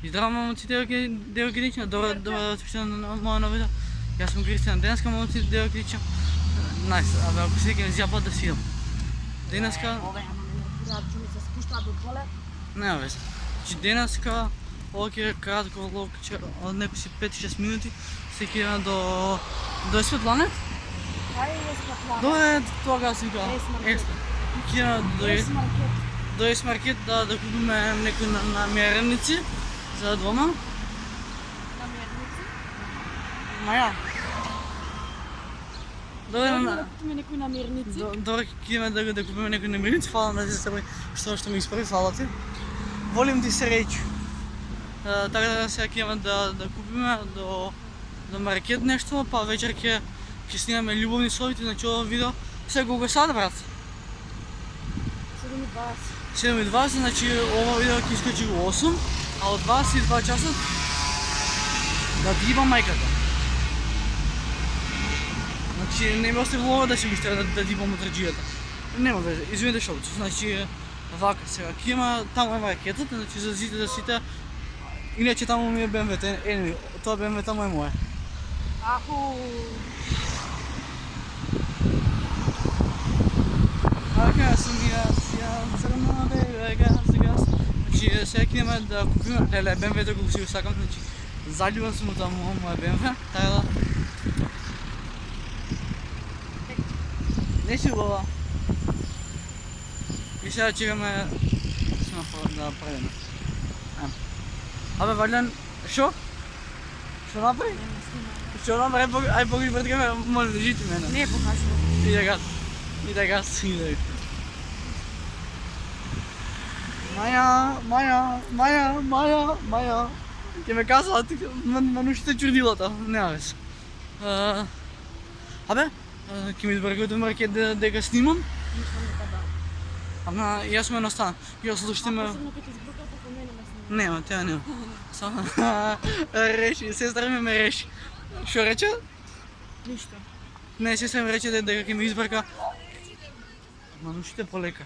И здраво, момци, део Грича, добре дошли на моя ново видео. Аз съм Кристиан. Денеска, момци, део Грича. Найс, абе, ако си ке зяпа да си денеска... Ove, ама не ми се спуща до доле. Nema veze. Znači денеска, ovog je kratko vlog, od neko si 5-6 minuti, se kira do Svetlane. Kaj je Svetlana? До toga si ga. S-Market. Kira S-Market. do S-Market да купиме некои намерници за двома. Намерници? Маја. Да купиме некои намерници. Добре, кидаме да купиме некои намерници. Фала на тебе што ме исправи, фала ти. Волим ти се речи. Така да сега кидаме да купиме до маркет нешто, па вечер ќе снимаме љубовни совити, значи ова видео сега го сад, брат. 7:20. 7:20, значи ова видео ќе искочи во 8, а од 22 часа да ти има мајката. Значи не ме остави влога да си го ще да ти има траджијата. Нема везе, извините шовцов, значи вака сега ќе има таму е маркетата, значи за сите. Иначе таму ми е BMW, тоа BMW таму е моје. Аху. Така сум ја црна бега газ. Значи сега ќе идеме да купиме, леле, BMW-то го си сакам, значи заљубен сум од таму моја BMW, така да... Не си убава. И сега чекаме семафор да правиме. Абе, Валјан, шо? Шо направи? Шо направи? Ај погледи пред камера, моля, жити мене. Не покажувам. Иде газ. Иде газ, иде. Маја. Ќе ме казаат, манушите чурдилата, нема вез. Абе, ќе ми избргувате маркет дека снимам. Ама јас ме настана. Јас слушате ме... Посебно кога избрукат, ако мене ме снима. Нема, тя нема. Само реши, сестра ми реши. Шо рече? Ништо. Не, сестра ми рече дека ќе ми избрка. Манушите полека.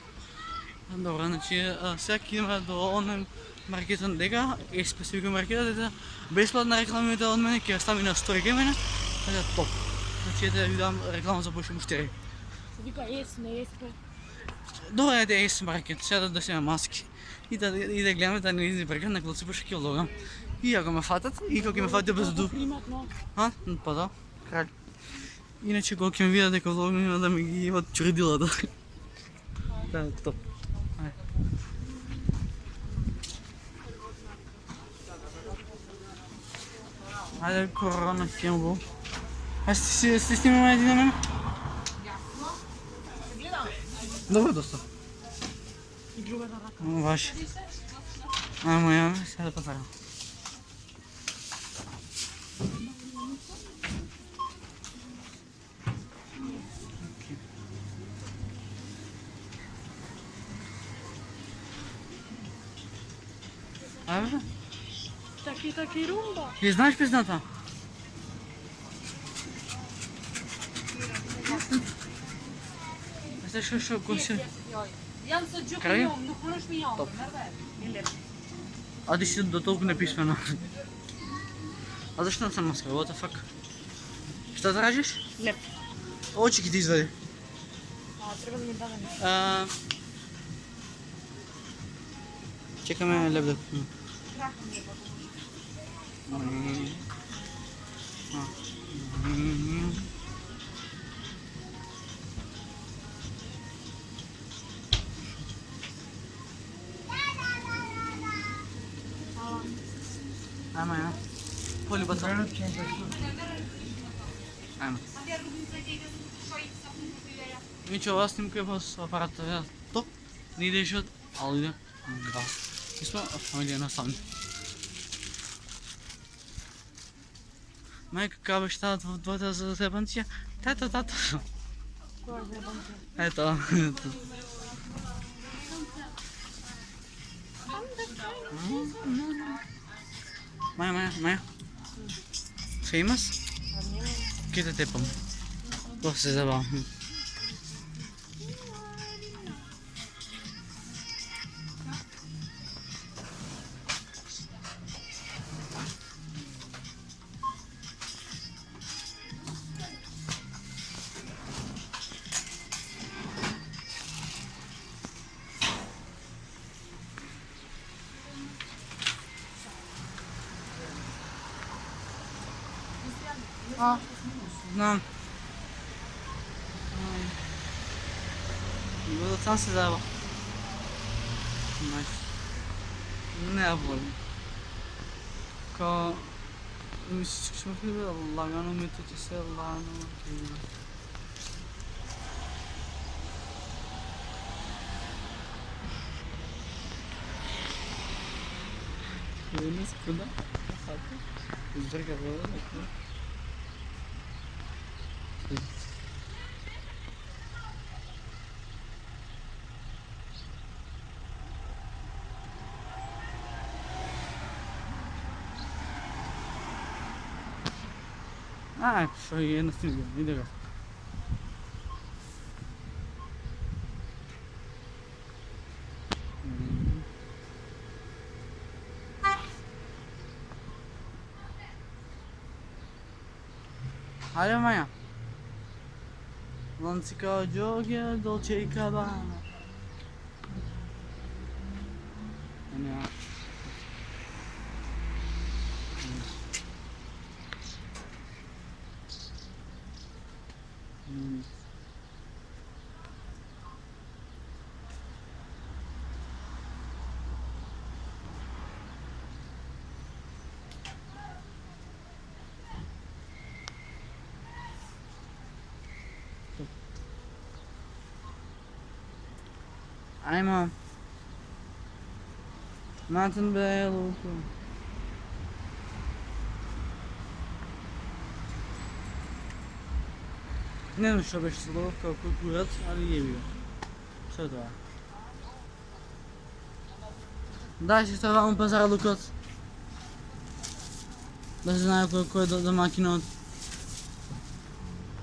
Добро, значи сега ќе идеме до онлайн маркетот дека е специфика маркетот, дека бесплатна рекламите од мене ќе стави на стори кај мене. Така топ. Значи да ви дам реклама за Боше Муштери. Се вика ес, не еспе. Добре, е S-Market, сега да си имам маски. И да гледаме да не избркам на клоци Боше ќе влогам. И ако ме фатат, и кога ќе ме фатат без ду. Приматно. А? Па да, краль. Иначе кога ќе ме видат дека влогам има да ми ги имат чурдилата. Да, топ. Ајде, корона кембо. А сте снимаме един на мен? Добре, доста. И другата рака. Ваше. Моја, сега да пазарам. Абе? Таки румба. Ти знаеш песната? Шо, кој Јан се џук Крај? јом, но конеш ми јом. Топ. Нерве. А ти си до толку неписмена. А зашто не сам маска? What the fuck? Што тражиш? Леп. Очи ги ти извади. Треба да ми даде нешто. Чекаме леп да купиме. Ама ја. Полюбата. Ама. Иначе ова снимка е во апарата. Топ. Не идеше од Алиде. Газ. И сме фамилија на сами. Мајка кабе штат во двојата за зебанција. Тата. Која е зебанција? Ето. Маја. Famous? Ке те тепам. Тоа се забавам. А, знам. Бъдат сам се дава. Значи, не е болно. Ка... Мисля, че ще ме бъде лагано, мито ти се лагано. Една секунда. Избърга вода. Що е на стига, иде го. Хайде, Майя. Ланцика Джоргия, Долче и Кабана. Няма. Айма. Матен бе луко. Не знам защо беше сладъл, колко горят, али е бил. Що е това? Дай си това му пазара лукът. Да се знае кой е домакинът.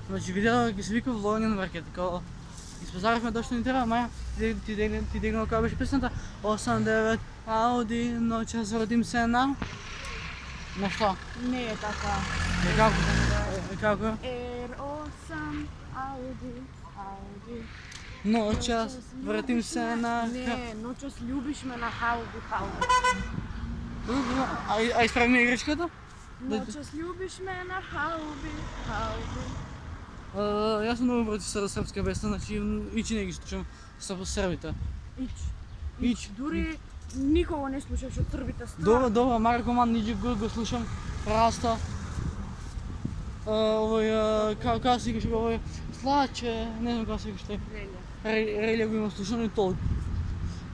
Значи видео ги се вика влогинен маркет, такова. Изпазарахме точно ни трябва, Майя. Ти дигнал каква беше песната? 8-9 Ауди, но час въртим се на... На що? Не е така. Како? R8 Ауди. Но час въртим се на... Не, noćas ljubiš me na haubi. А изправи ми игричката? Noćas ljubiš me na haubi. Аз съм много против сръбска песна, значи и че не ги слушам сърбите. Ич. Дори никого не слушаш от сърбите страна. Добре, Марко Ман, ниđe го слушам. Раста. Kako si kažeš, Slače, ne znam kako si kažeš. Relja го има слушано и толкова.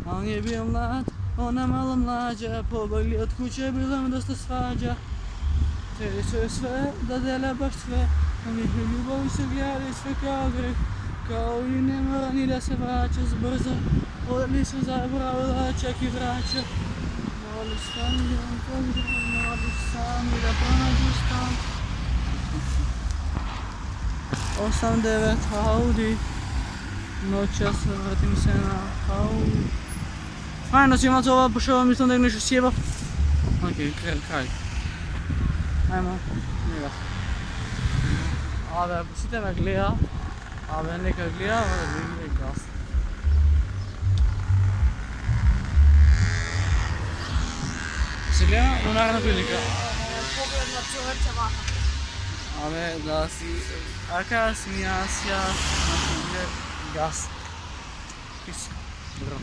А он je bio mlad, ona malo mlađa, pobegli od kuće, bilo mi dosta svađa. Htjeli su je sve, da dele baš sve, a njihove ljubavi se gledali sve kao greh. Kao i ne mora ni da se vraća zbrzo, odli su zaboravila čak i vraća. Moli stan, moli sami da pronađu stan. 8-9 Audi, noćas vratim se na Audi. Ajde, svima to ova pošao, mislim da je nešto sjebao. Okej, kraj. Ajmo, njega. Абе, пусите ме гледа. Абе, нека гледа, да види газ. Се гледа до наредна прилика. Поглед на човече маха. Абе, да си... Ака си, аз, газ. Писи. Добро.